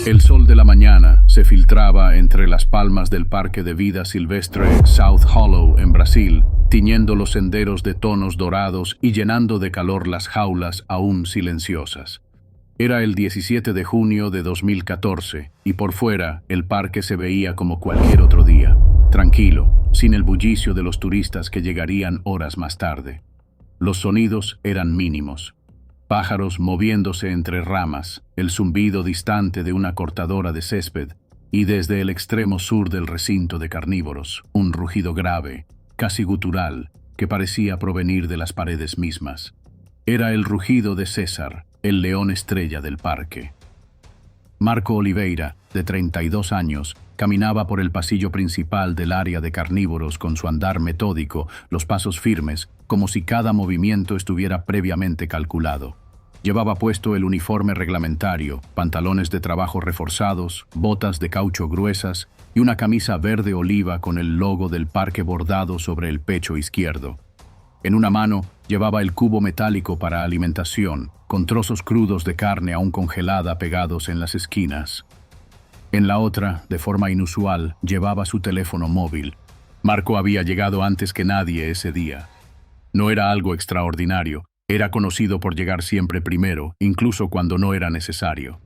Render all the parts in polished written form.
El sol de la mañana se filtraba entre las palmas del Parque de Vida Silvestre South Hollow en Brasil, tiñendo los senderos de tonos dorados y llenando de calor las jaulas aún silenciosas. Era el 17 de junio de 2014 y por fuera el parque se veía como cualquier otro día, tranquilo, sin el bullicio de los turistas que llegarían horas más tarde. Los sonidos eran mínimos. Pájaros moviéndose entre ramas, el zumbido distante de una cortadora de césped y desde el extremo sur del recinto de carnívoros, un rugido grave, casi gutural, que parecía provenir de las paredes mismas. Era el rugido de César, el león estrella del parque. Marco Oliveira, de 32 años, caminaba por el pasillo principal del área de carnívoros con su andar metódico, los pasos firmes, como si cada movimiento estuviera previamente calculado. Llevaba puesto el uniforme reglamentario, pantalones de trabajo reforzados, botas de caucho gruesas y una camisa verde oliva con el logo del parque bordado sobre el pecho izquierdo. En una mano llevaba el cubo metálico para alimentación, con trozos crudos de carne aún congelada pegados en las esquinas. En la otra, de forma inusual, llevaba su teléfono móvil. Marco había llegado antes que nadie ese día. No era algo extraordinario. Era conocido por llegar siempre primero, incluso cuando no era necesario.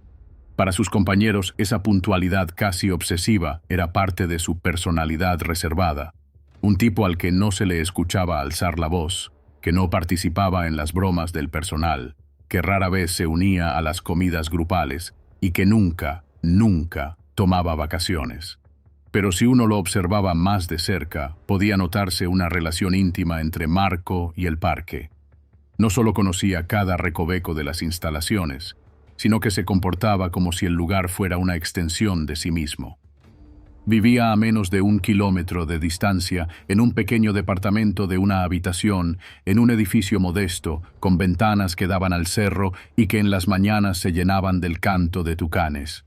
Para sus compañeros, esa puntualidad casi obsesiva era parte de su personalidad reservada. Un tipo al que no se le escuchaba alzar la voz, que no participaba en las bromas del personal, que rara vez se unía a las comidas grupales y que nunca tomaba vacaciones. Pero si uno lo observaba más de cerca, podía notarse una relación íntima entre Marco y el parque. No solo conocía cada recoveco de las instalaciones, sino que se comportaba como si el lugar fuera una extensión de sí mismo. Vivía a menos de 1 kilómetro de distancia en un pequeño departamento de una habitación, en un edificio modesto, con ventanas que daban al cerro y que en las mañanas se llenaban del canto de tucanes.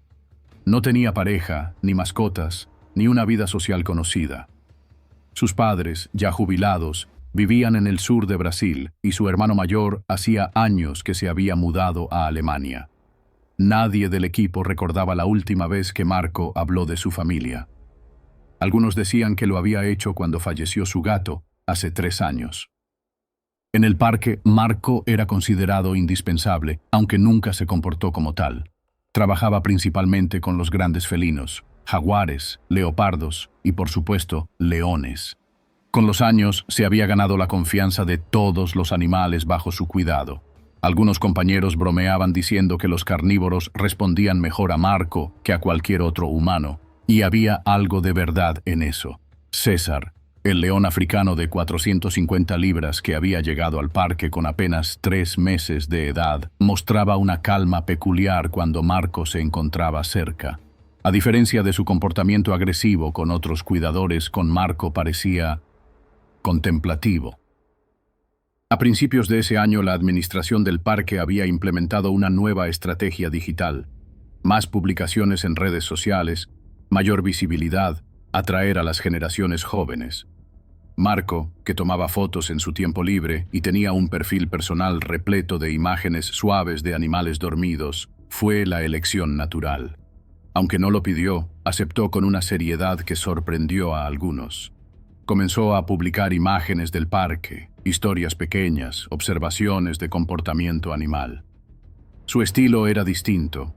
No tenía pareja, ni mascotas, ni una vida social conocida. Sus padres, ya jubilados, vivían en el sur de Brasil y su hermano mayor hacía años que se había mudado a Alemania. Nadie del equipo recordaba la última vez que Marco habló de su familia. Algunos decían que lo había hecho cuando falleció su gato, hace 3 años. En el parque, Marco era considerado indispensable, aunque nunca se comportó como tal. Trabajaba principalmente con los grandes felinos, jaguares, leopardos y, por supuesto, leones. Con los años se había ganado la confianza de todos los animales bajo su cuidado. Algunos compañeros bromeaban diciendo que los carnívoros respondían mejor a Marco que a cualquier otro humano, y había algo de verdad en eso. César, el león africano de 450 libras que había llegado al parque con apenas 3 meses de edad, mostraba una calma peculiar cuando Marco se encontraba cerca. A diferencia de su comportamiento agresivo con otros cuidadores, con Marco parecía contemplativo. A principios de ese año, la administración del parque había implementado una nueva estrategia digital. Más publicaciones en redes sociales, mayor visibilidad, atraer a las generaciones jóvenes. Marco, que tomaba fotos en su tiempo libre y tenía un perfil personal repleto de imágenes suaves de animales dormidos, fue la elección natural. Aunque no lo pidió, aceptó con una seriedad que sorprendió a algunos. Comenzó a publicar imágenes del parque, historias pequeñas, observaciones de comportamiento animal. Su estilo era distinto.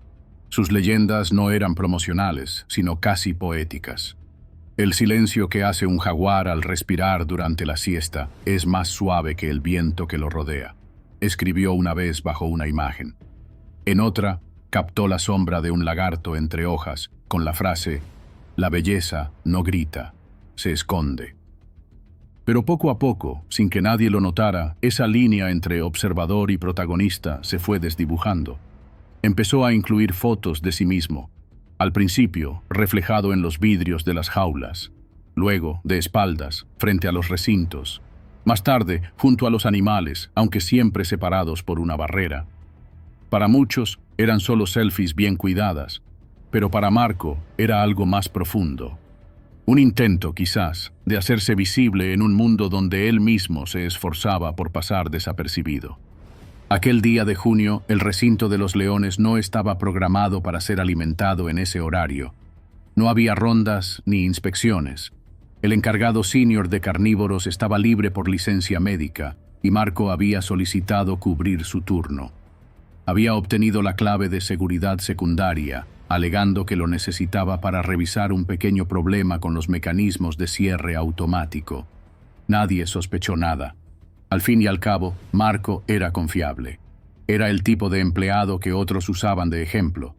Sus leyendas no eran promocionales, sino casi poéticas. El silencio que hace un jaguar al respirar durante la siesta es más suave que el viento que lo rodea, escribió una vez bajo una imagen. En otra, captó la sombra de un lagarto entre hojas con la frase: «La belleza no grita, se esconde». Pero poco a poco, sin que nadie lo notara, esa línea entre observador y protagonista se fue desdibujando. Empezó a incluir fotos de sí mismo, al principio reflejado en los vidrios de las jaulas, luego de espaldas, frente a los recintos, más tarde junto a los animales, aunque siempre separados por una barrera. Para muchos eran solo selfies bien cuidadas, pero para Marco era algo más profundo. Un intento, quizás, de hacerse visible en un mundo donde él mismo se esforzaba por pasar desapercibido. Aquel día de junio, el recinto de los leones no estaba programado para ser alimentado en ese horario. No había rondas ni inspecciones. El encargado senior de carnívoros estaba libre por licencia médica y Marco había solicitado cubrir su turno. Había obtenido la clave de seguridad secundaria, alegando que lo necesitaba para revisar un pequeño problema con los mecanismos de cierre automático. Nadie sospechó nada. Al fin y al cabo, Marco era confiable. Era el tipo de empleado que otros usaban de ejemplo.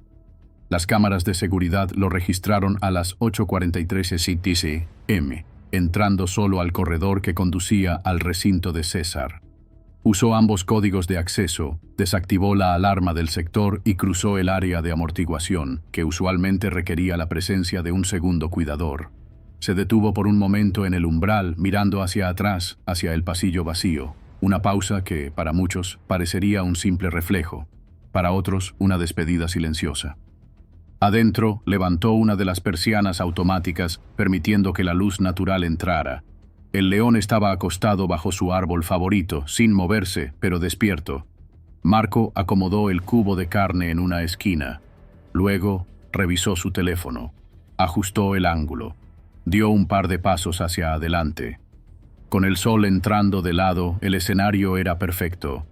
Las cámaras de seguridad lo registraron a las 8:43 am, entrando solo al corredor que conducía al recinto de César. Usó ambos códigos de acceso, desactivó la alarma del sector y cruzó el área de amortiguación, que usualmente requería la presencia de un segundo cuidador. Se detuvo por un momento en el umbral, mirando hacia atrás, hacia el pasillo vacío, una pausa que, para muchos, parecería un simple reflejo, para otros, una despedida silenciosa. Adentro, levantó una de las persianas automáticas, permitiendo que la luz natural entrara. El león estaba acostado bajo su árbol favorito, sin moverse, pero despierto. Marco acomodó el cubo de carne en una esquina. Luego, revisó su teléfono. Ajustó el ángulo. Dio un par de pasos hacia adelante. Con el sol entrando de lado, el escenario era perfecto.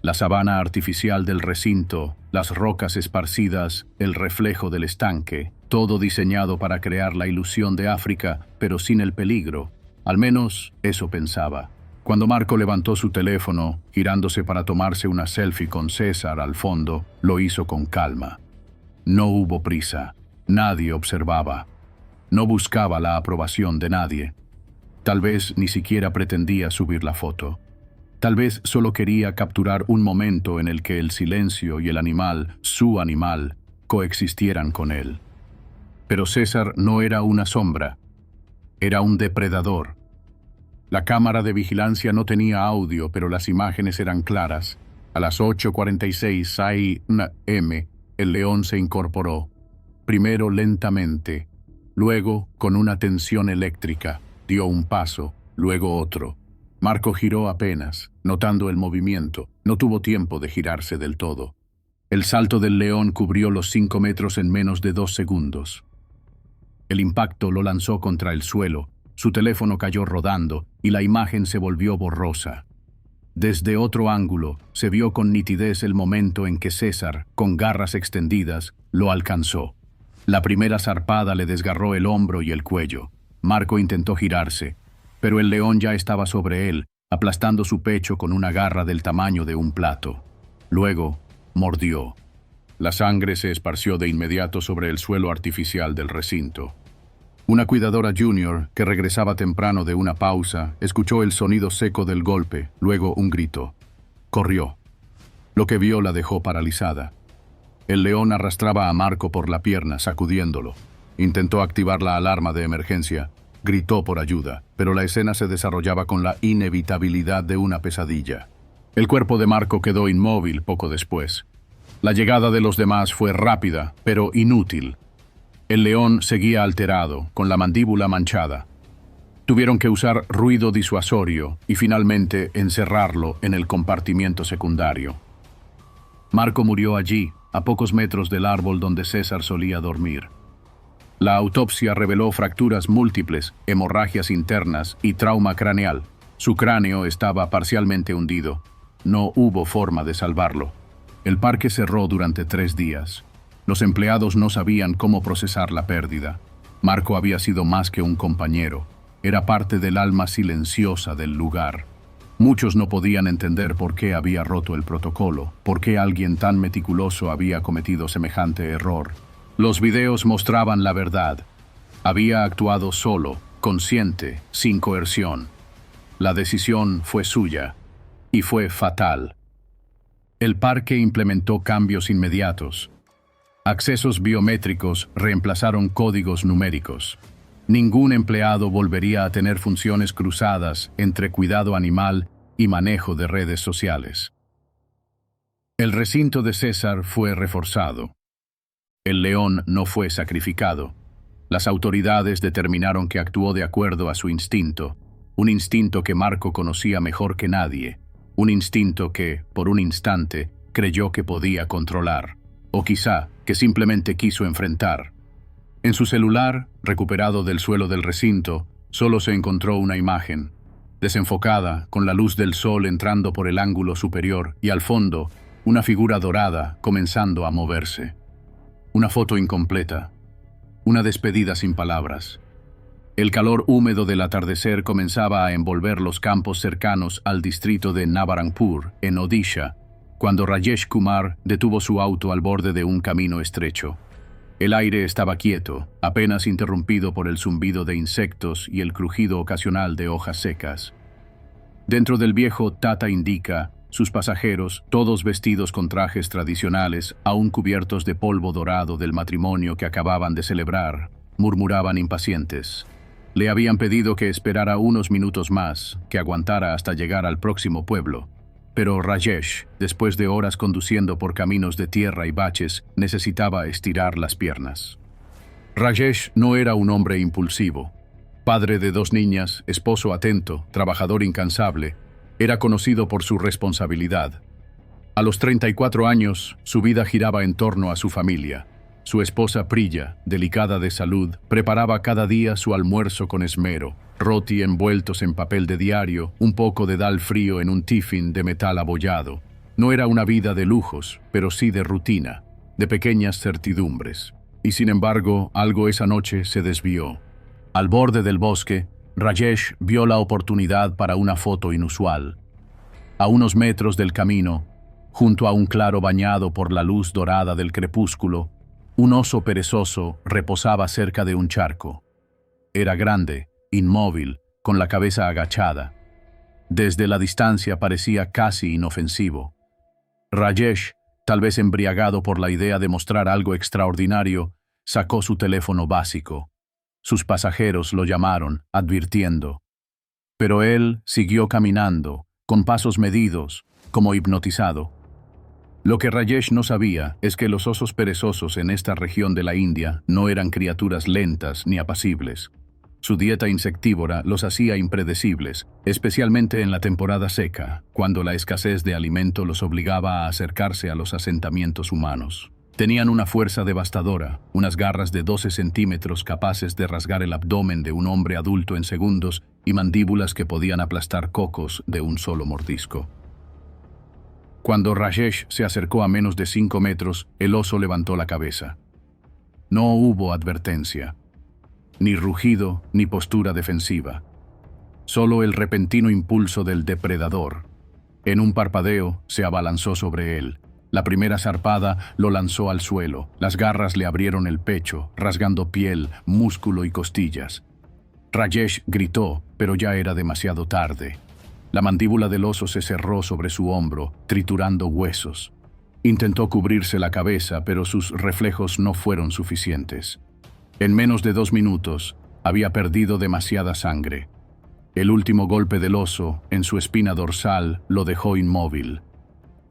La sabana artificial del recinto, las rocas esparcidas, el reflejo del estanque, todo diseñado para crear la ilusión de África, pero sin el peligro. Al menos eso pensaba. Cuando Marco levantó su teléfono, girándose para tomarse una selfie con César al fondo, lo hizo con calma. No hubo prisa. Nadie observaba. No buscaba la aprobación de nadie. Tal vez ni siquiera pretendía subir la foto. Tal vez solo quería capturar un momento en el que el silencio y el animal, su animal, coexistieran con él. Pero César no era una sombra. Era un depredador. La cámara de vigilancia no tenía audio, pero las imágenes eran claras. A las 8:46 am, el león se incorporó. Primero lentamente, luego con una tensión eléctrica. Dio un paso, luego otro. Marco giró apenas, notando el movimiento. No tuvo tiempo de girarse del todo. El salto del león cubrió los 5 metros en menos de 2 segundos. El impacto lo lanzó contra el suelo, su teléfono cayó rodando y la imagen se volvió borrosa. Desde otro ángulo, se vio con nitidez el momento en que César, con garras extendidas, lo alcanzó. La primera zarpada le desgarró el hombro y el cuello. Marco intentó girarse, pero el león ya estaba sobre él, aplastando su pecho con una garra del tamaño de un plato. Luego, mordió. La sangre se esparció de inmediato sobre el suelo artificial del recinto. Una cuidadora junior, que regresaba temprano de una pausa, escuchó el sonido seco del golpe, luego un grito. Corrió. Lo que vio la dejó paralizada. El león arrastraba a Marco por la pierna, sacudiéndolo. Intentó activar la alarma de emergencia. Gritó por ayuda, pero la escena se desarrollaba con la inevitabilidad de una pesadilla. El cuerpo de Marco quedó inmóvil poco después. La llegada de los demás fue rápida, pero inútil. El león seguía alterado, con la mandíbula manchada. Tuvieron que usar ruido disuasorio y finalmente encerrarlo en el compartimiento secundario. Marco murió allí, a pocos metros del árbol donde César solía dormir. La autopsia reveló fracturas múltiples, hemorragias internas y trauma craneal. Su cráneo estaba parcialmente hundido. No hubo forma de salvarlo. El parque cerró durante 3 días. Los empleados no sabían cómo procesar la pérdida. Marco había sido más que un compañero. Era parte del alma silenciosa del lugar. Muchos no podían entender por qué había roto el protocolo, por qué alguien tan meticuloso había cometido semejante error. Los videos mostraban la verdad. Había actuado solo, consciente, sin coerción. La decisión fue suya, y fue fatal. El parque implementó cambios inmediatos. Accesos biométricos reemplazaron códigos numéricos. Ningún empleado volvería a tener funciones cruzadas entre cuidado animal y manejo de redes sociales. El recinto de César fue reforzado. El león no fue sacrificado. Las autoridades determinaron que actuó de acuerdo a su instinto, un instinto que Marco conocía mejor que nadie, un instinto que, por un instante, creyó que podía controlar, o quizá que simplemente quiso enfrentar. En su celular, recuperado del suelo del recinto, solo se encontró una imagen, desenfocada, con la luz del sol entrando por el ángulo superior y al fondo, una figura dorada comenzando a moverse. Una foto incompleta, una despedida sin palabras. El calor húmedo del atardecer comenzaba a envolver los campos cercanos al distrito de Nabarangpur, en Odisha, cuando Rajesh Kumar detuvo su auto al borde de un camino estrecho. El aire estaba quieto, apenas interrumpido por el zumbido de insectos y el crujido ocasional de hojas secas. Dentro del viejo Tata Indica, sus pasajeros, todos vestidos con trajes tradicionales, aún cubiertos de polvo dorado del matrimonio que acababan de celebrar, murmuraban impacientes. Le habían pedido que esperara unos minutos más, que aguantara hasta llegar al próximo pueblo. Pero Rajesh, después de horas conduciendo por caminos de tierra y baches, necesitaba estirar las piernas. Rajesh no era un hombre impulsivo. Padre de 2 niñas, esposo atento, trabajador incansable, era conocido por su responsabilidad. A los 34 años, su vida giraba en torno a su familia. Su esposa Priya, delicada de salud, preparaba cada día su almuerzo con esmero, roti envueltos en papel de diario, un poco de dal frío en un tiffin de metal abollado. No era una vida de lujos, pero sí de rutina, de pequeñas certidumbres. Y sin embargo, algo esa noche se desvió. Al borde del bosque, Rajesh vio la oportunidad para una foto inusual. A unos metros del camino, junto a un claro bañado por la luz dorada del crepúsculo, un oso perezoso reposaba cerca de un charco. Era grande, inmóvil, con la cabeza agachada. Desde la distancia parecía casi inofensivo. Rajesh, tal vez embriagado por la idea de mostrar algo extraordinario, sacó su teléfono básico. Sus pasajeros lo llamaron, advirtiendo. Pero él siguió caminando, con pasos medidos, como hipnotizado. Lo que Rajesh no sabía es que los osos perezosos en esta región de la India no eran criaturas lentas ni apacibles. Su dieta insectívora los hacía impredecibles, especialmente en la temporada seca, cuando la escasez de alimento los obligaba a acercarse a los asentamientos humanos. Tenían una fuerza devastadora, unas garras de 12 centímetros capaces de rasgar el abdomen de un hombre adulto en segundos y mandíbulas que podían aplastar cocos de un solo mordisco. Cuando Rajesh se acercó a menos de 5 metros, el oso levantó la cabeza. No hubo advertencia, ni rugido ni postura defensiva. Solo el repentino impulso del depredador. En un parpadeo se abalanzó sobre él. La primera zarpada lo lanzó al suelo. Las garras le abrieron el pecho, rasgando piel, músculo y costillas. Rajesh gritó, pero ya era demasiado tarde. La mandíbula del oso se cerró sobre su hombro, triturando huesos. Intentó cubrirse la cabeza, pero sus reflejos no fueron suficientes. En menos de 2 minutos, había perdido demasiada sangre. El último golpe del oso, en su espina dorsal, lo dejó inmóvil.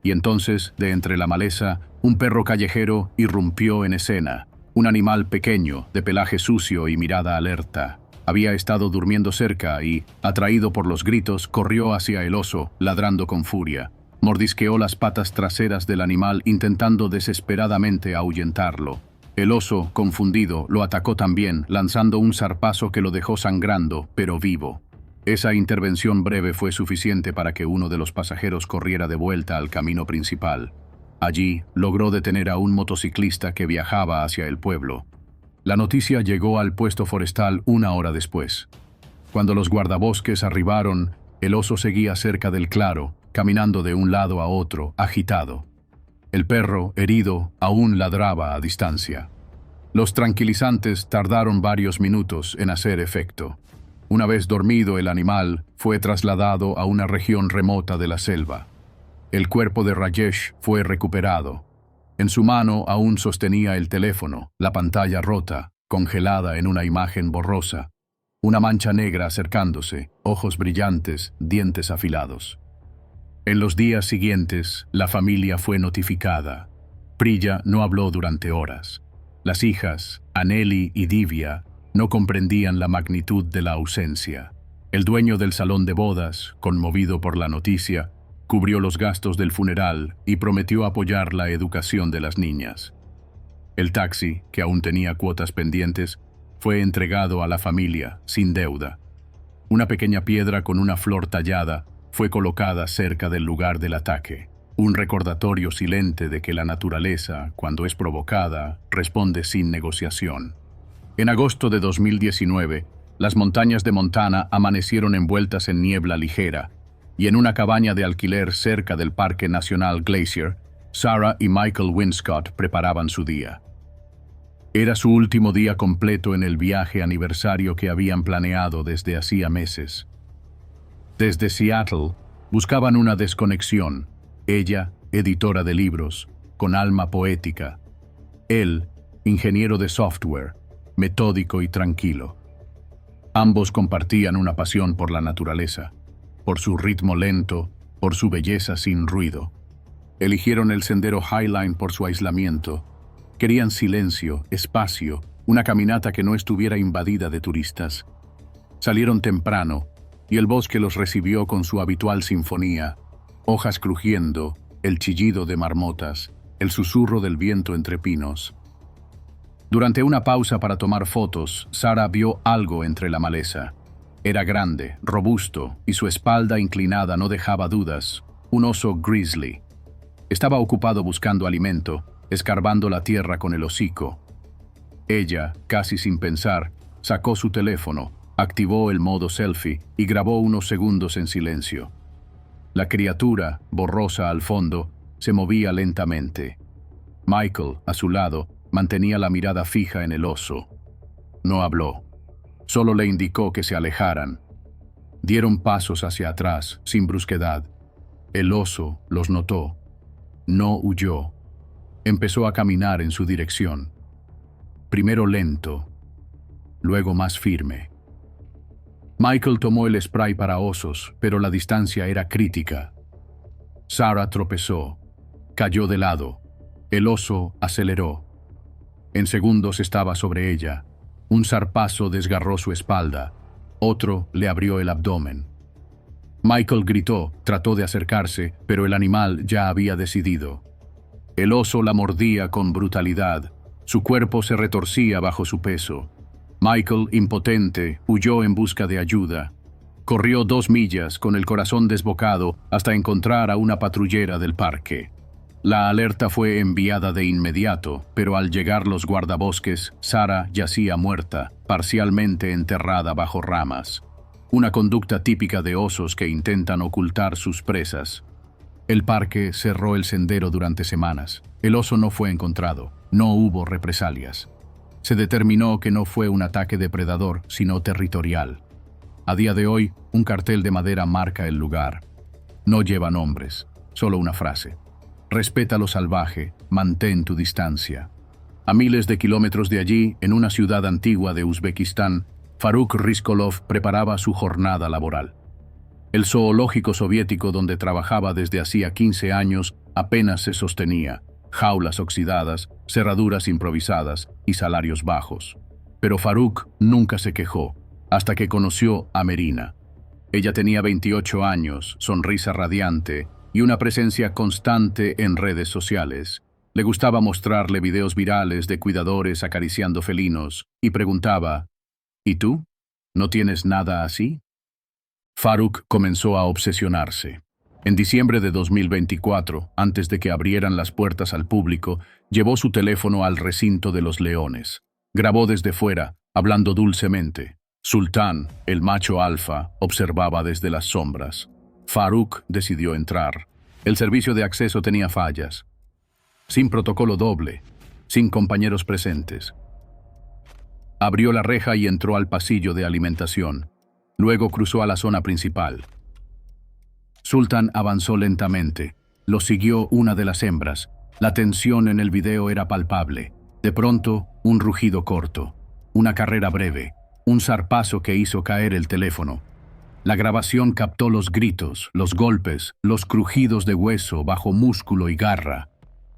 Y entonces, de entre la maleza, un perro callejero irrumpió en escena. Un animal pequeño, de pelaje sucio y mirada alerta. Había estado durmiendo cerca y, atraído por los gritos, corrió hacia el oso, ladrando con furia. Mordisqueó las patas traseras del animal intentando desesperadamente ahuyentarlo. El oso, confundido, lo atacó también, lanzando un zarpazo que lo dejó sangrando, pero vivo. Esa intervención breve fue suficiente para que uno de los pasajeros corriera de vuelta al camino principal. Allí, logró detener a un motociclista que viajaba hacia el pueblo. La noticia llegó al puesto forestal 1 hora después. Cuando los guardabosques arribaron, el oso seguía cerca del claro, caminando de un lado a otro, agitado. El perro, herido, aún ladraba a distancia. Los tranquilizantes tardaron varios minutos en hacer efecto. Una vez dormido el animal, fue trasladado a una región remota de la selva. El cuerpo de Rajesh fue recuperado. En su mano aún sostenía el teléfono, la pantalla rota, congelada en una imagen borrosa. Una mancha negra acercándose, ojos brillantes, dientes afilados. En los días siguientes, la familia fue notificada. Priya no habló durante horas. Las hijas, Aneli y Divya, no comprendían la magnitud de la ausencia. El dueño del salón de bodas, conmovido por la noticia, cubrió los gastos del funeral y prometió apoyar la educación de las niñas. El taxi, que aún tenía cuotas pendientes, fue entregado a la familia, sin deuda. Una pequeña piedra con una flor tallada fue colocada cerca del lugar del ataque, un recordatorio silente de que la naturaleza, cuando es provocada, responde sin negociación. En agosto de 2019, las montañas de Montana amanecieron envueltas en niebla ligera, y en una cabaña de alquiler cerca del Parque Nacional Glacier, Sarah y Michael Winscott preparaban su día. Era su último día completo en el viaje aniversario que habían planeado desde hacía meses. Desde Seattle, buscaban una desconexión, ella, editora de libros, con alma poética, él, ingeniero de software, metódico y tranquilo. Ambos compartían una pasión por la naturaleza, por su ritmo lento, por su belleza sin ruido. Eligieron el sendero Highline por su aislamiento. Querían silencio, espacio, una caminata que no estuviera invadida de turistas. Salieron temprano, y el bosque los recibió con su habitual sinfonía, hojas crujiendo, el chillido de marmotas, el susurro del viento entre pinos. Durante una pausa para tomar fotos, Sarah vio algo entre la maleza. Era grande, robusto, y su espalda inclinada no dejaba dudas. Un oso grizzly. Estaba ocupado buscando alimento, escarbando la tierra con el hocico. Ella, casi sin pensar, sacó su teléfono, activó el modo selfie y grabó unos segundos en silencio. La criatura, borrosa al fondo, se movía lentamente. Michael, a su lado, mantenía la mirada fija en el oso. No habló. Solo le indicó que se alejaran. Dieron pasos hacia atrás, sin brusquedad. El oso los notó. No huyó. Empezó a caminar en su dirección. Primero lento, luego más firme. Michael tomó el spray para osos, pero la distancia era crítica. Sarah tropezó, cayó de lado. El oso aceleró. En segundos estaba sobre ella. Un zarpazo desgarró su espalda. Otro le abrió el abdomen. Michael gritó, trató de acercarse, pero el animal ya había decidido. El oso la mordía con brutalidad. Su cuerpo se retorcía bajo su peso. Michael, impotente, huyó en busca de ayuda. Corrió 2 millas con el corazón desbocado hasta encontrar a una patrullera del parque. La alerta fue enviada de inmediato, pero al llegar los guardabosques, Sarah yacía muerta, parcialmente enterrada bajo ramas. Una conducta típica de osos que intentan ocultar sus presas. El parque cerró el sendero durante semanas. El oso no fue encontrado. No hubo represalias. Se determinó que no fue un ataque depredador, sino territorial. A día de hoy, un cartel de madera marca el lugar. No lleva nombres, solo una frase. Respeta lo salvaje, mantén tu distancia. A miles de kilómetros de allí, en una ciudad antigua de Uzbekistán, Faruk Rizkolov preparaba su jornada laboral. El zoológico soviético donde trabajaba desde hacía 15 años apenas se sostenía. Jaulas oxidadas, cerraduras improvisadas y salarios bajos. Pero Faruk nunca se quejó, hasta que conoció a Merina. Ella tenía 28 años, sonrisa radiante y una presencia constante en redes sociales. Le gustaba mostrarle videos virales de cuidadores acariciando felinos y preguntaba, ¿y tú? ¿No tienes nada así? Faruk comenzó a obsesionarse. En diciembre de 2024, antes de que abrieran las puertas al público, llevó su teléfono al recinto de los leones. Grabó desde fuera, hablando dulcemente. Sultán, el macho alfa, observaba desde las sombras. Faruk decidió entrar. El servicio de acceso tenía fallas. Sin protocolo doble, sin compañeros presentes. Abrió la reja y entró al pasillo de alimentación. Luego cruzó a la zona principal. Sultán avanzó lentamente. Lo siguió una de las hembras. La tensión en el video era palpable. De pronto, un rugido corto. Una carrera breve. Un zarpazo que hizo caer el teléfono. La grabación captó los gritos, los golpes, los crujidos de hueso bajo músculo y garra.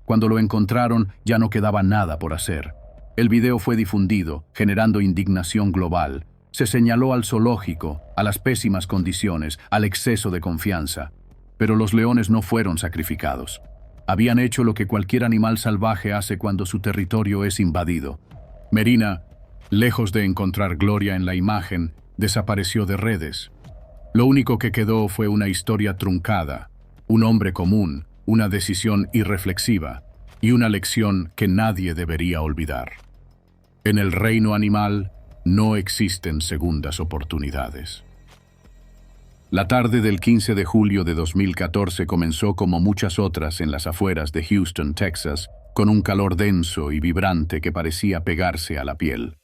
Cuando lo encontraron, ya no quedaba nada por hacer. El video fue difundido, generando indignación global. Se señaló al zoológico, a las pésimas condiciones, al exceso de confianza. Pero los leones no fueron sacrificados. Habían hecho lo que cualquier animal salvaje hace cuando su territorio es invadido. Merina, lejos de encontrar gloria en la imagen, desapareció de redes. Lo único que quedó fue una historia truncada, un hombre común, una decisión irreflexiva y una lección que nadie debería olvidar. En el reino animal no existen segundas oportunidades. La tarde del 15 de julio de 2014 comenzó como muchas otras en las afueras de Houston, Texas, con un calor denso y vibrante que parecía pegarse a la piel.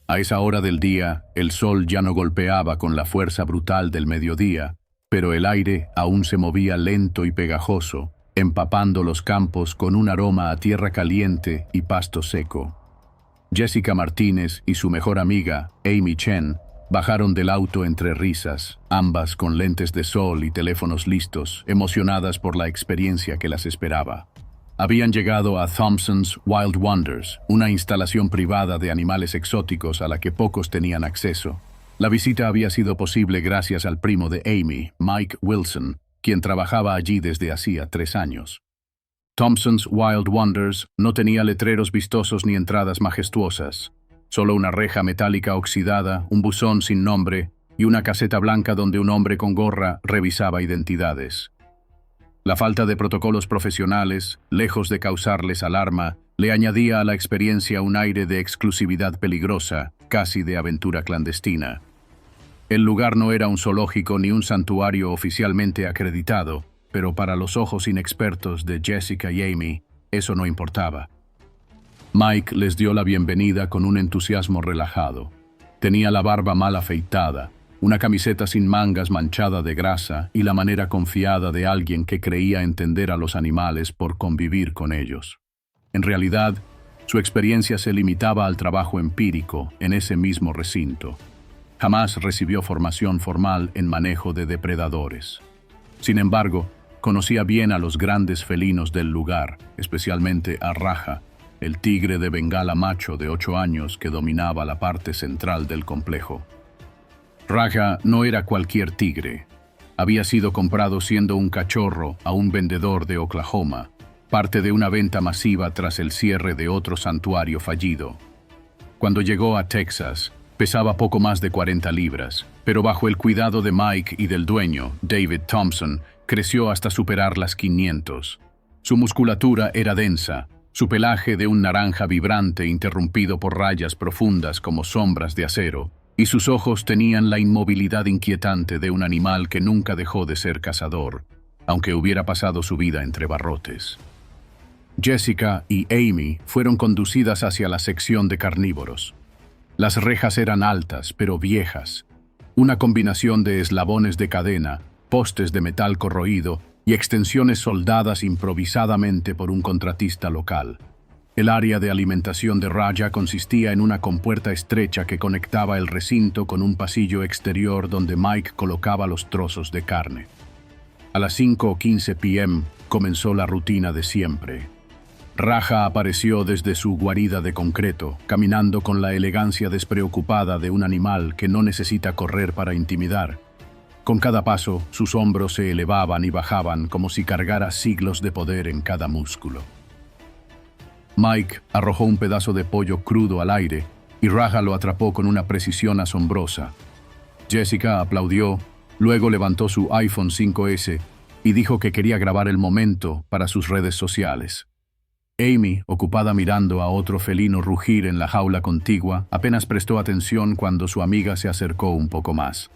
A esa hora del día, el sol ya no golpeaba con la fuerza brutal del mediodía, pero el aire aún se movía lento y pegajoso, empapando los campos con un aroma a tierra caliente y pasto seco. Jessica Martínez y su mejor amiga, Amy Chen, bajaron del auto entre risas, ambas con lentes de sol y teléfonos listos, emocionadas por la experiencia que las esperaba. Habían llegado a Thompson's Wild Wonders, una instalación privada de animales exóticos a la que pocos tenían acceso. La visita había sido posible gracias al primo de Amy, Mike Wilson, quien trabajaba allí desde hacía 3 años. Thompson's Wild Wonders no tenía letreros vistosos ni entradas majestuosas, solo una reja metálica oxidada, un buzón sin nombre y una caseta blanca donde un hombre con gorra revisaba identidades. La falta de protocolos profesionales, lejos de causarles alarma, le añadía a la experiencia un aire de exclusividad peligrosa, casi de aventura clandestina. El lugar no era un zoológico ni un santuario oficialmente acreditado, pero para los ojos inexpertos de Jessica y Amy, eso no importaba. Mike les dio la bienvenida con un entusiasmo relajado. Tenía la barba mal afeitada, una camiseta sin mangas manchada de grasa y la manera confiada de alguien que creía entender a los animales por convivir con ellos. En realidad, su experiencia se limitaba al trabajo empírico en ese mismo recinto. Jamás recibió formación formal en manejo de depredadores. Sin embargo, conocía bien a los grandes felinos del lugar, especialmente a Raja, el tigre de Bengala macho de 8 años que dominaba la parte central del complejo. Raja no era cualquier tigre. Había sido comprado siendo un cachorro a un vendedor de Oklahoma, parte de una venta masiva tras el cierre de otro santuario fallido. Cuando llegó a Texas, pesaba poco más de 40 libras, pero bajo el cuidado de Mike y del dueño, David Thompson, creció hasta superar las 500. Su musculatura era densa, su pelaje de un naranja vibrante interrumpido por rayas profundas como sombras de acero, y sus ojos tenían la inmovilidad inquietante de un animal que nunca dejó de ser cazador, aunque hubiera pasado su vida entre barrotes. Jessica y Amy fueron conducidas hacia la sección de carnívoros. Las rejas eran altas, pero viejas, una combinación de eslabones de cadena, postes de metal corroído y extensiones soldadas improvisadamente por un contratista local. El área de alimentación de Raja consistía en una compuerta estrecha que conectaba el recinto con un pasillo exterior donde Mike colocaba los trozos de carne. A las 5:15 p.m. comenzó la rutina de siempre. Raja apareció desde su guarida de concreto, caminando con la elegancia despreocupada de un animal que no necesita correr para intimidar. Con cada paso, sus hombros se elevaban y bajaban como si cargara siglos de poder en cada músculo. Mike arrojó un pedazo de pollo crudo al aire y Raja lo atrapó con una precisión asombrosa. Jessica aplaudió, luego levantó su iPhone 5S y dijo que quería grabar el momento para sus redes sociales. Amy, ocupada mirando a otro felino rugir en la jaula contigua, apenas prestó atención cuando su amiga se acercó un poco más.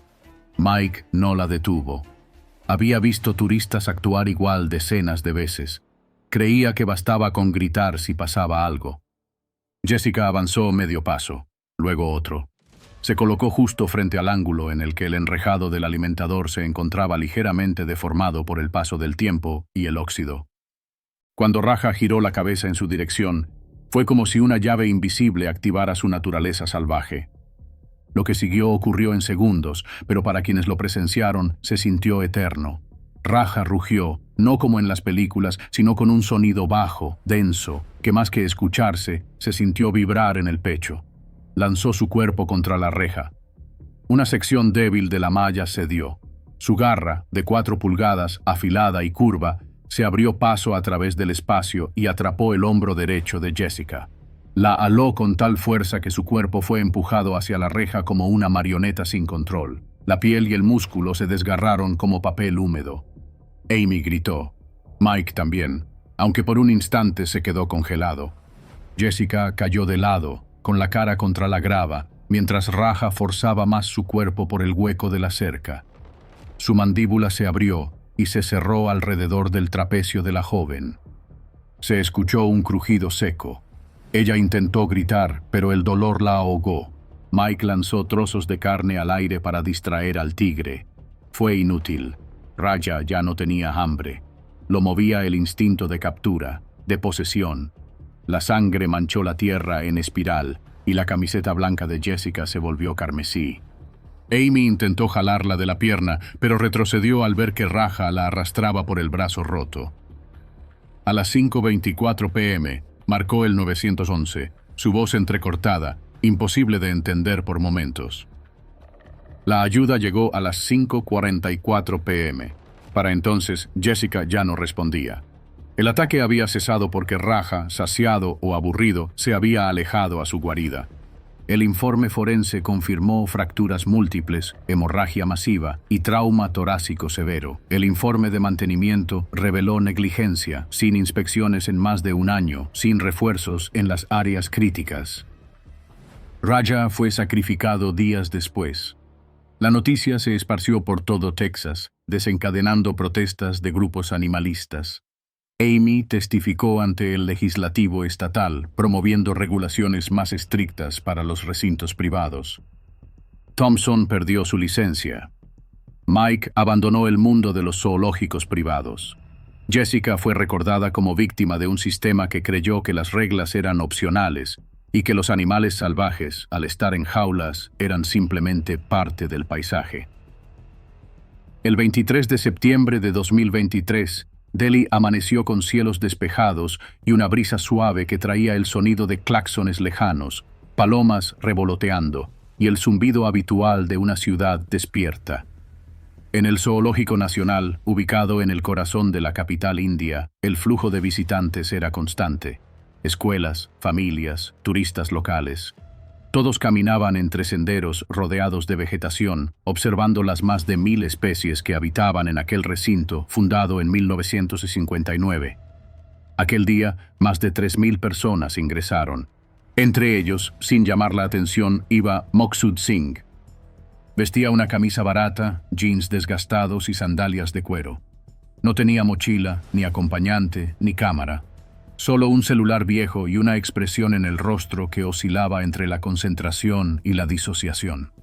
Mike no la detuvo. Había visto turistas actuar igual decenas de veces. Creía que bastaba con gritar si pasaba algo. Jessica avanzó medio paso, luego otro. Se colocó justo frente al ángulo en el que el enrejado del alimentador se encontraba ligeramente deformado por el paso del tiempo y el óxido. Cuando Raja giró la cabeza en su dirección, fue como si una llave invisible activara su naturaleza salvaje. Lo que siguió ocurrió en segundos, pero para quienes lo presenciaron se sintió eterno. Raja rugió, no como en las películas, sino con un sonido bajo, denso, que más que escucharse, se sintió vibrar en el pecho. Lanzó su cuerpo contra la reja. Una sección débil de la malla cedió. Su garra, de 4 pulgadas, afilada y curva, se abrió paso a través del espacio y atrapó el hombro derecho de Jessica. La aló con tal fuerza que su cuerpo fue empujado hacia la reja como una marioneta sin control. La piel y el músculo se desgarraron como papel húmedo. Amy gritó. Mike también, aunque por un instante se quedó congelado. Jessica cayó de lado, con la cara contra la grava, mientras Raja forzaba más su cuerpo por el hueco de la cerca. Su mandíbula se abrió y se cerró alrededor del trapecio de la joven. Se escuchó un crujido seco. Ella intentó gritar, pero el dolor la ahogó. Mike lanzó trozos de carne al aire para distraer al tigre. Fue inútil. Raja ya no tenía hambre. Lo movía el instinto de captura, de posesión. La sangre manchó la tierra en espiral y la camiseta blanca de Jessica se volvió carmesí. Amy intentó jalarla de la pierna, pero retrocedió al ver que Raja la arrastraba por el brazo roto. A las 5:24 p.m., marcó el 911, su voz entrecortada, imposible de entender por momentos. La ayuda llegó a las 5:44 p.m. Para entonces, Jessica ya no respondía. El ataque había cesado porque Raja, saciado o aburrido, se había alejado a su guarida. El informe forense confirmó fracturas múltiples, hemorragia masiva y trauma torácico severo. El informe de mantenimiento reveló negligencia, sin inspecciones en más de un año, sin refuerzos en las áreas críticas. Raja fue sacrificado días después. La noticia se esparció por todo Texas, desencadenando protestas de grupos animalistas. Amy testificó ante el legislativo estatal, promoviendo regulaciones más estrictas para los recintos privados. Thompson perdió su licencia. Mike abandonó el mundo de los zoológicos privados. Jessica fue recordada como víctima de un sistema que creyó que las reglas eran opcionales y que los animales salvajes, al estar en jaulas, eran simplemente parte del paisaje. El 23 de septiembre de 2023, Delhi amaneció con cielos despejados y una brisa suave que traía el sonido de claxones lejanos, palomas revoloteando y el zumbido habitual de una ciudad despierta. En el Zoológico Nacional, ubicado en el corazón de la capital india, el flujo de visitantes era constante. Escuelas, familias, turistas locales. Todos caminaban entre senderos rodeados de vegetación, observando las más de 1000 especies que habitaban en aquel recinto fundado en 1959. Aquel día, más de 3000 personas ingresaron. Entre ellos, sin llamar la atención, iba Maqsood Singh. Vestía una camisa barata, jeans desgastados y sandalias de cuero. No tenía mochila, ni acompañante, ni cámara. Solo un celular viejo y una expresión en el rostro que oscilaba entre la concentración y la disociación.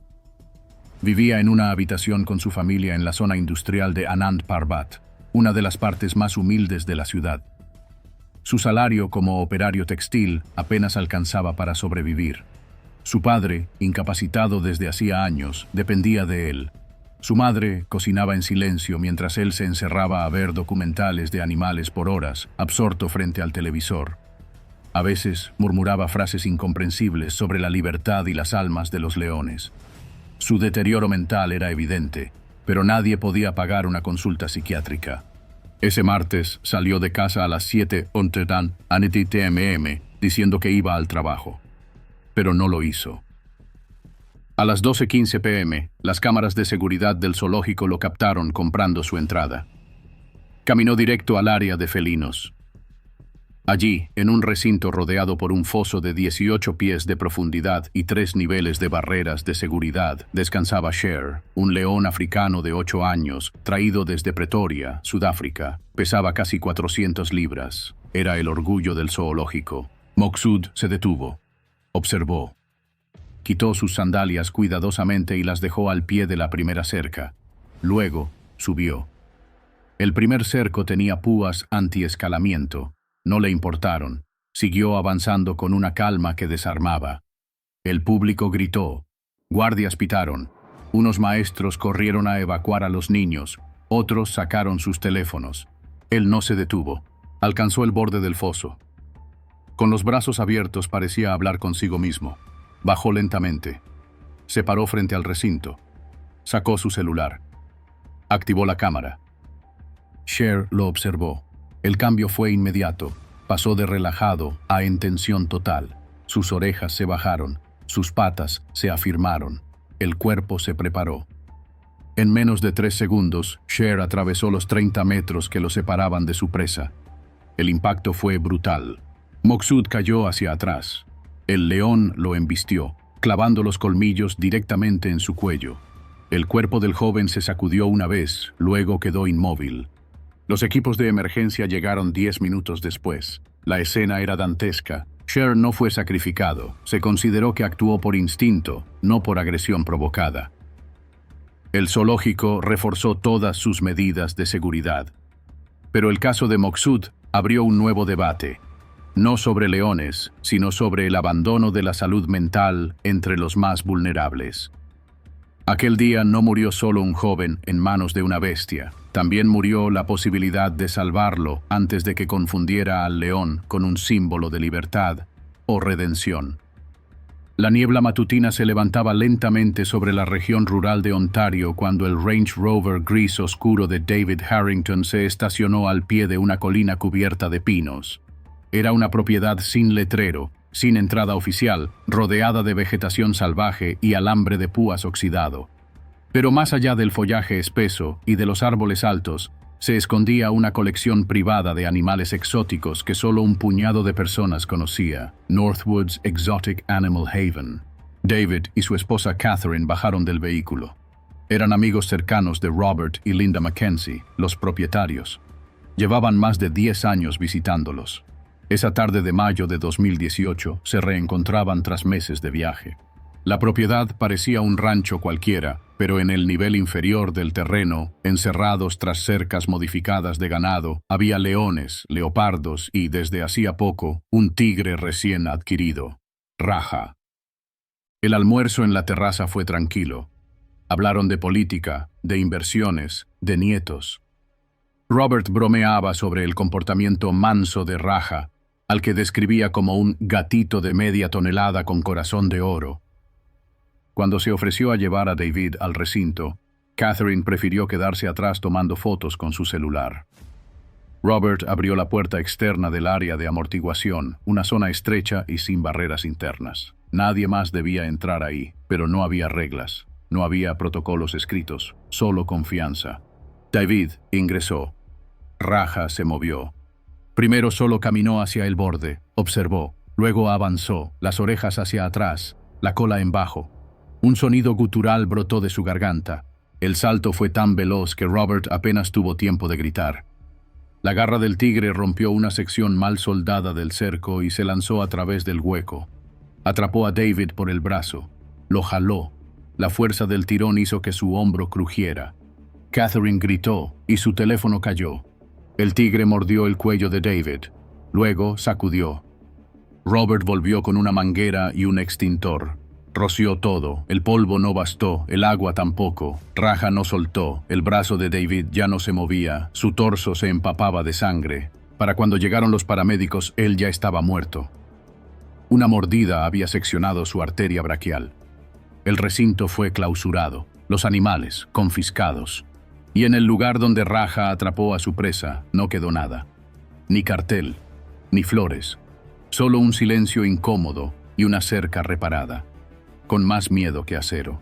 Vivía en una habitación con su familia en la zona industrial de Anand Parbat, una de las partes más humildes de la ciudad. Su salario como operario textil apenas alcanzaba para sobrevivir. Su padre, incapacitado desde hacía años, dependía de él. Su madre cocinaba en silencio mientras él se encerraba a ver documentales de animales por horas, absorto frente al televisor. A veces murmuraba frases incomprensibles sobre la libertad y las almas de los leones. Su deterioro mental era evidente, pero nadie podía pagar una consulta psiquiátrica. Ese martes salió de casa a las 7 a.m. diciendo que iba al trabajo, pero no lo hizo. A las 12:15 p.m., las cámaras de seguridad del zoológico lo captaron comprando su entrada. Caminó directo al área de felinos. Allí, en un recinto rodeado por un foso de 18 pies de profundidad y 3 niveles de barreras de seguridad, descansaba Sher, un león africano de 8 años, traído desde Pretoria, Sudáfrica. Pesaba casi 400 libras. Era el orgullo del zoológico. Maqsood se detuvo. Observó. Quitó sus sandalias cuidadosamente y las dejó al pie de la primera cerca. Luego, subió. El primer cerco tenía púas anti-escalamiento. No le importaron. Siguió avanzando con una calma que desarmaba. El público gritó. Guardias pitaron. Unos maestros corrieron a evacuar a los niños. Otros sacaron sus teléfonos. Él no se detuvo. Alcanzó el borde del foso. Con los brazos abiertos parecía hablar consigo mismo. Bajó lentamente. Se paró frente al recinto. Sacó su celular. Activó la cámara. Cher lo observó. El cambio fue inmediato. Pasó de relajado a en tensión total. Sus orejas se bajaron, sus patas se afirmaron, el cuerpo se preparó. En menos de 3 segundos, Cher atravesó los 30 metros que lo separaban de su presa. El impacto fue brutal. Maqsood cayó hacia atrás. El león lo embistió, clavando los colmillos directamente en su cuello. El cuerpo del joven se sacudió una vez, luego quedó inmóvil. Los equipos de emergencia llegaron 10 minutos después. La escena era dantesca. Cher no fue sacrificado. Se consideró que actuó por instinto, no por agresión provocada. El zoológico reforzó todas sus medidas de seguridad. Pero el caso de Maqsood abrió un nuevo debate. No sobre leones, sino sobre el abandono de la salud mental entre los más vulnerables. Aquel día no murió solo un joven en manos de una bestia. También murió la posibilidad de salvarlo antes de que confundiera al león con un símbolo de libertad o redención. La niebla matutina se levantaba lentamente sobre la región rural de Ontario cuando el Range Rover gris oscuro de David Harrington se estacionó al pie de una colina cubierta de pinos. Era una propiedad sin letrero, sin entrada oficial, rodeada de vegetación salvaje y alambre de púas oxidado. Pero más allá del follaje espeso y de los árboles altos, se escondía una colección privada de animales exóticos que solo un puñado de personas conocía, Northwoods Exotic Animal Haven. David y su esposa Catherine bajaron del vehículo. Eran amigos cercanos de Robert y Linda Mackenzie, los propietarios. Llevaban más de 10 años visitándolos. Esa tarde de mayo de 2018 se reencontraban tras meses de viaje. La propiedad parecía un rancho cualquiera, pero en el nivel inferior del terreno, encerrados tras cercas modificadas de ganado, había leones, leopardos y, desde hacía poco, un tigre recién adquirido, Raja. El almuerzo en la terraza fue tranquilo. Hablaron de política, de inversiones, de nietos. Robert bromeaba sobre el comportamiento manso de Raja, al que describía como un gatito de media tonelada con corazón de oro. Cuando se ofreció a llevar a David al recinto, Catherine prefirió quedarse atrás tomando fotos con su celular. Robert abrió la puerta externa del área de amortiguación, una zona estrecha y sin barreras internas. Nadie más debía entrar ahí, pero no había reglas, no había protocolos escritos, solo confianza. David ingresó. Raja se movió. Primero solo caminó hacia el borde, observó, luego avanzó, las orejas hacia atrás, la cola en bajo. Un sonido gutural brotó de su garganta. El salto fue tan veloz que Robert apenas tuvo tiempo de gritar. La garra del tigre rompió una sección mal soldada del cerco y se lanzó a través del hueco. Atrapó a David por el brazo. Lo jaló. La fuerza del tirón hizo que su hombro crujiera. Catherine gritó y su teléfono cayó. El tigre mordió el cuello de David. Luego sacudió. Robert volvió con una manguera y un extintor. Roció todo, el polvo no bastó, el agua tampoco. Raja no soltó, el brazo de David ya no se movía, su torso se empapaba de sangre. Para cuando llegaron los paramédicos, él ya estaba muerto. Una mordida había seccionado su arteria braquial. El recinto fue clausurado, los animales confiscados. Y en el lugar donde Raja atrapó a su presa, no quedó nada. Ni cartel, ni flores, solo un silencio incómodo y una cerca reparada, con más miedo que acero.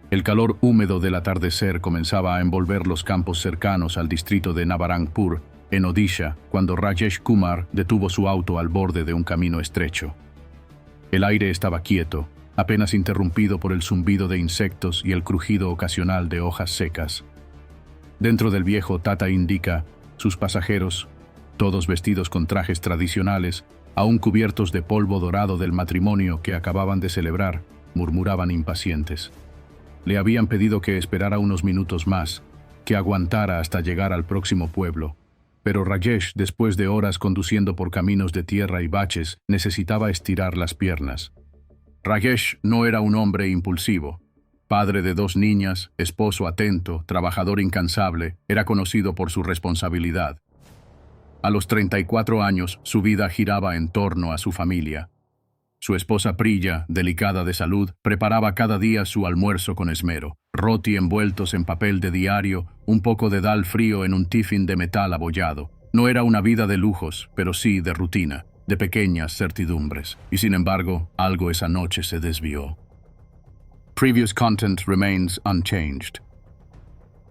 El calor húmedo del atardecer comenzaba a envolver los campos cercanos al distrito de Nabarangpur, en Odisha, cuando Rajesh Kumar detuvo su auto al borde de un camino estrecho. El aire estaba quieto, apenas interrumpido por el zumbido de insectos y el crujido ocasional de hojas secas. Dentro del viejo Tata Indica, sus pasajeros, todos vestidos con trajes tradicionales, aún cubiertos de polvo dorado del matrimonio que acababan de celebrar, murmuraban impacientes. Le habían pedido que esperara unos minutos más, que aguantara hasta llegar al próximo pueblo. Pero Rajesh, después de horas conduciendo por caminos de tierra y baches, necesitaba estirar las piernas. Rajesh no era un hombre impulsivo. Padre de 2 niñas, esposo atento, trabajador incansable, era conocido por su responsabilidad. A los 34 años, su vida giraba en torno a su familia. Su esposa Priya, delicada de salud, preparaba cada día su almuerzo con esmero. roti envueltos en papel de diario, un poco de dal frío en un tiffin de metal abollado. No era una vida de lujos, pero sí de rutina, de pequeñas certidumbres. Y sin embargo, algo esa noche se desvió. Previous content remains unchanged.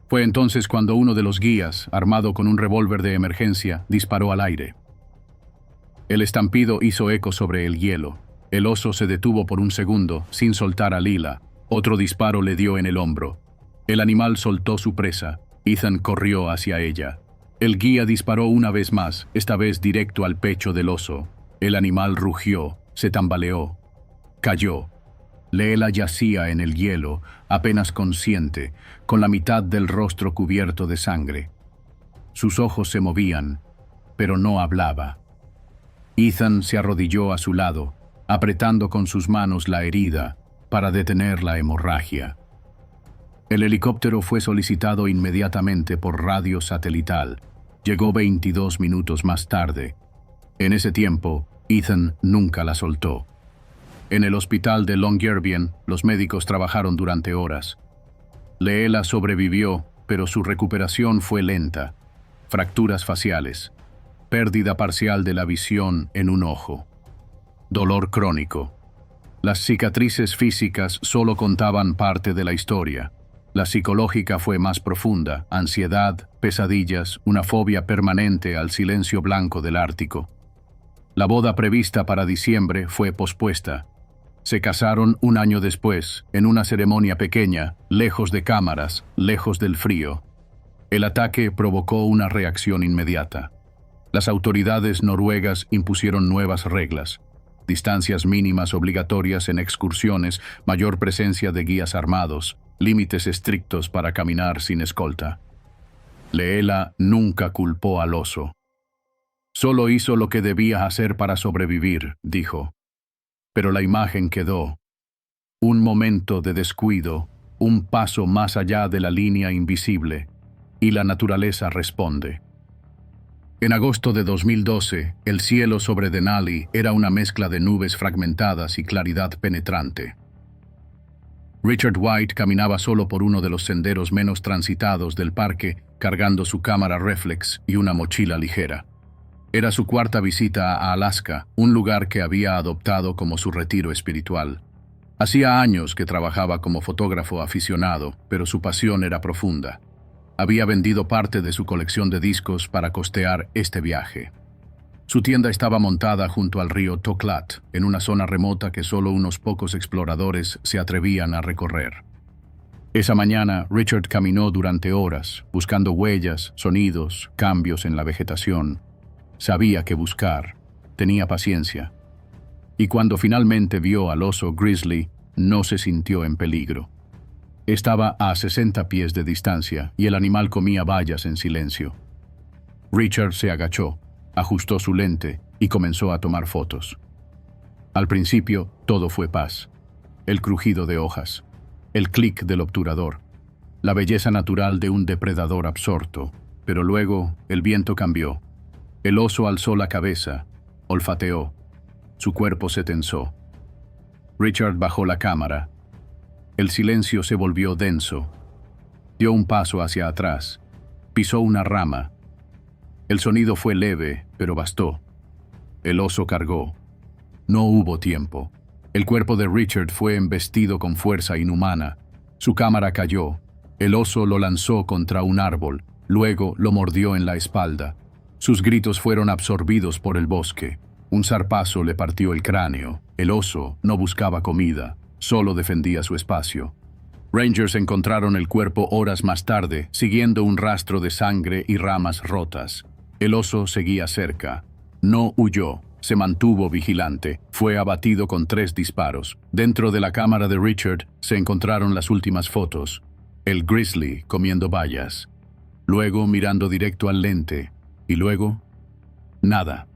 Fue entonces cuando uno de los guías, armado con un revólver de emergencia, disparó al aire. El estampido hizo eco sobre el hielo. El oso se detuvo por un segundo, sin soltar a Lila. Otro disparo le dio en el hombro. El animal soltó su presa. Ethan corrió hacia ella. El guía disparó una vez más, esta vez directo al pecho del oso. El animal rugió, se tambaleó, cayó. Leela yacía en el hielo, apenas consciente, con la mitad del rostro cubierto de sangre. Sus ojos se movían, pero no hablaba. Ethan se arrodilló a su lado, apretando con sus manos la herida para detener la hemorragia. El helicóptero fue solicitado inmediatamente por radio satelital. Llegó 22 minutos más tarde. En ese tiempo, Ethan nunca la soltó. En el hospital de Longyearbyen, los médicos trabajaron durante horas. Leela sobrevivió, pero su recuperación fue lenta. Fracturas faciales, pérdida parcial de la visión en un ojo, dolor crónico. Las cicatrices físicas solo contaban parte de la historia. La psicológica fue más profunda: ansiedad, pesadillas, una fobia permanente al silencio blanco del Ártico. La boda prevista para diciembre fue pospuesta. Se casaron un año después, en una ceremonia pequeña, lejos de cámaras, lejos del frío. El ataque provocó una reacción inmediata. Las autoridades noruegas impusieron nuevas reglas: distancias mínimas obligatorias en excursiones, mayor presencia de guías armados, límites estrictos para caminar sin escolta. Leela nunca culpó al oso. Solo hizo lo que debía hacer para sobrevivir, dijo. Pero la imagen quedó. Un momento de descuido, un paso más allá de la línea invisible, y la naturaleza responde. En agosto de 2012, el cielo sobre Denali era una mezcla de nubes fragmentadas y claridad penetrante. Richard White caminaba solo por uno de los senderos menos transitados del parque, cargando su cámara reflex y una mochila ligera. Era su cuarta visita a Alaska, un lugar que había adoptado como su retiro espiritual. Hacía años que trabajaba como fotógrafo aficionado, pero su pasión era profunda. Había vendido parte de su colección de discos para costear este viaje. Su tienda estaba montada junto al río Toklat, en una zona remota que solo unos pocos exploradores se atrevían a recorrer. Esa mañana, Richard caminó durante horas, buscando huellas, sonidos, cambios en la vegetación. Sabía qué buscar, tenía paciencia. Y cuando finalmente vio al oso grizzly, no se sintió en peligro. Estaba a 60 pies de distancia y el animal comía bayas en silencio. Richard se agachó, ajustó su lente y comenzó a tomar fotos. Al principio, todo fue paz. El crujido de hojas, el clic del obturador, la belleza natural de un depredador absorto. Pero luego, el viento cambió. El oso alzó la cabeza, olfateó. Su cuerpo se tensó. Richard bajó la cámara. El silencio se volvió denso. Dio un paso hacia atrás. Pisó una rama. El sonido fue leve, pero bastó. El oso cargó. No hubo tiempo. El cuerpo de Richard fue embestido con fuerza inhumana. Su cámara cayó. El oso lo lanzó contra un árbol. Luego lo mordió en la espalda. Sus gritos fueron absorbidos por el bosque. Un zarpazo le partió el cráneo. El oso no buscaba comida, solo defendía su espacio. Rangers encontraron el cuerpo horas más tarde, siguiendo un rastro de sangre y ramas rotas. El oso seguía cerca. No huyó, se mantuvo vigilante. Fue abatido con 3 disparos. Dentro de la cámara de Richard se encontraron las últimas fotos. El grizzly comiendo bayas. Luego mirando directo al lente. Y luego, nada.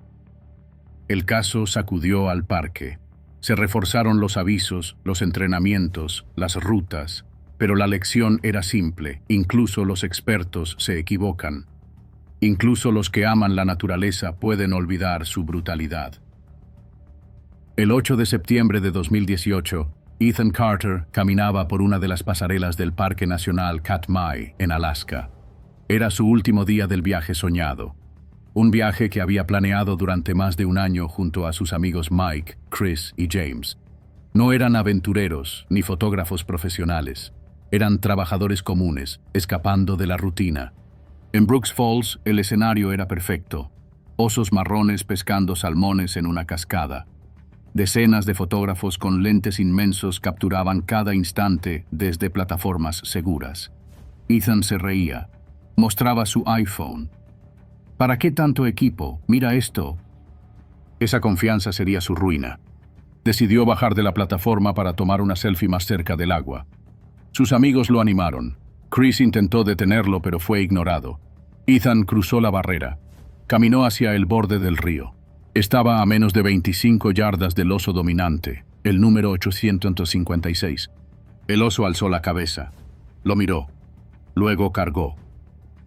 El caso sacudió al parque. Se reforzaron los avisos, los entrenamientos, las rutas, pero la lección era simple: incluso los expertos se equivocan. Incluso los que aman la naturaleza pueden olvidar su brutalidad. El 8 de septiembre de 2018, Ethan Carter caminaba por una de las pasarelas del Parque Nacional Katmai, en Alaska. Era su último día del viaje soñado. Un viaje que había planeado durante más de un año junto a sus amigos Mike, Chris y James. No eran aventureros ni fotógrafos profesionales. Eran trabajadores comunes, escapando de la rutina. En Brooks Falls, el escenario era perfecto. Osos marrones pescando salmones en una cascada. Decenas de fotógrafos con lentes inmensos capturaban cada instante desde plataformas seguras. Ethan se reía. Mostraba su iPhone. ¿Para qué tanto equipo? Mira esto. Esa confianza sería su ruina. Decidió bajar de la plataforma para tomar una selfie más cerca del agua. Sus amigos lo animaron. Chris intentó detenerlo, pero fue ignorado. Ethan cruzó la barrera. Caminó hacia el borde del río. Estaba a menos de 25 yardas del oso dominante, el número 856. El oso alzó la cabeza. Lo miró. Luego cargó.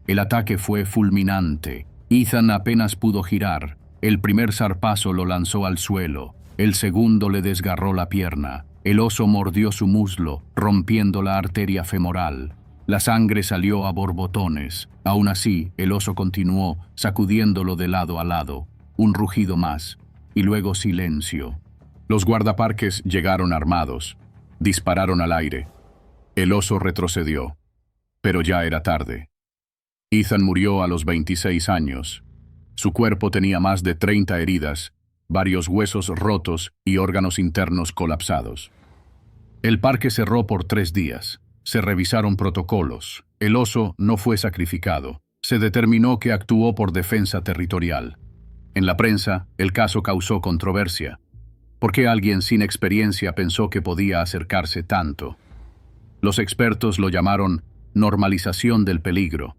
El ataque fue fulminante. Ethan apenas pudo girar. El primer zarpazo lo lanzó al suelo. El segundo le desgarró la pierna. El oso mordió su muslo, rompiendo la arteria femoral. La sangre salió a borbotones. Aún así, el oso continuó, sacudiéndolo de lado a lado. Un rugido más, y luego silencio. Los guardaparques llegaron armados. Dispararon al aire. El oso retrocedió. Pero ya era tarde. Ethan murió a los 26 años. Su cuerpo tenía más de 30 heridas, varios huesos rotos y órganos internos colapsados. El parque cerró por 3 días. Se revisaron protocolos. El oso no fue sacrificado. Se determinó que actuó por defensa territorial. En la prensa, el caso causó controversia. ¿Por qué alguien sin experiencia pensó que podía acercarse tanto? Los expertos lo llamaron normalización del peligro.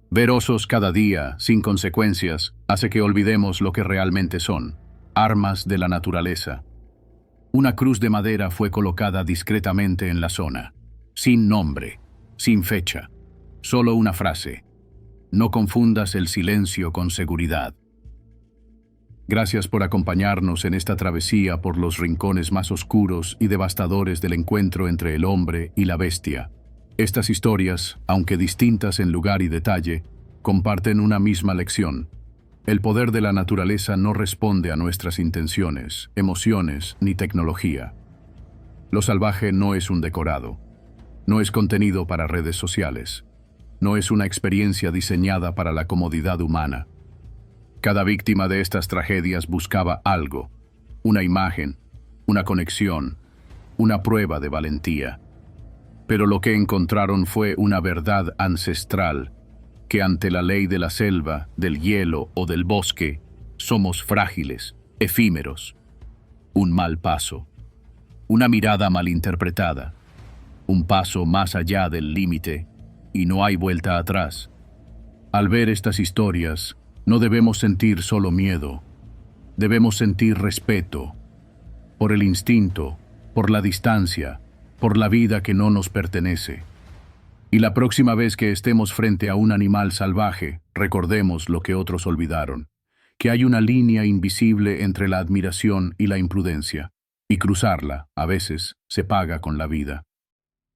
Ver osos cada día, sin consecuencias, hace que olvidemos lo que realmente son: armas de la naturaleza. Una cruz de madera fue colocada discretamente en la zona, sin nombre, sin fecha, solo una frase: no confundas el silencio con seguridad. Gracias por acompañarnos en esta travesía por los rincones más oscuros y devastadores del encuentro entre el hombre y la bestia. Estas historias, aunque distintas en lugar y detalle, comparten una misma lección. El poder de la naturaleza no responde a nuestras intenciones, emociones ni tecnología. Lo salvaje no es un decorado. No es contenido para redes sociales. No es una experiencia diseñada para la comodidad humana. Cada víctima de estas tragedias buscaba algo: una imagen, una conexión, una prueba de valentía. Pero lo que encontraron fue una verdad ancestral, que ante la ley de la selva, del hielo o del bosque, somos frágiles, efímeros. Un mal paso, una mirada malinterpretada, un paso más allá del límite, y no hay vuelta atrás. Al ver estas historias, no debemos sentir solo miedo, debemos sentir respeto, por el instinto, por la distancia, por la vida que no nos pertenece. Y la próxima vez que estemos frente a un animal salvaje, recordemos lo que otros olvidaron, que hay una línea invisible entre la admiración y la imprudencia, y cruzarla, a veces, se paga con la vida.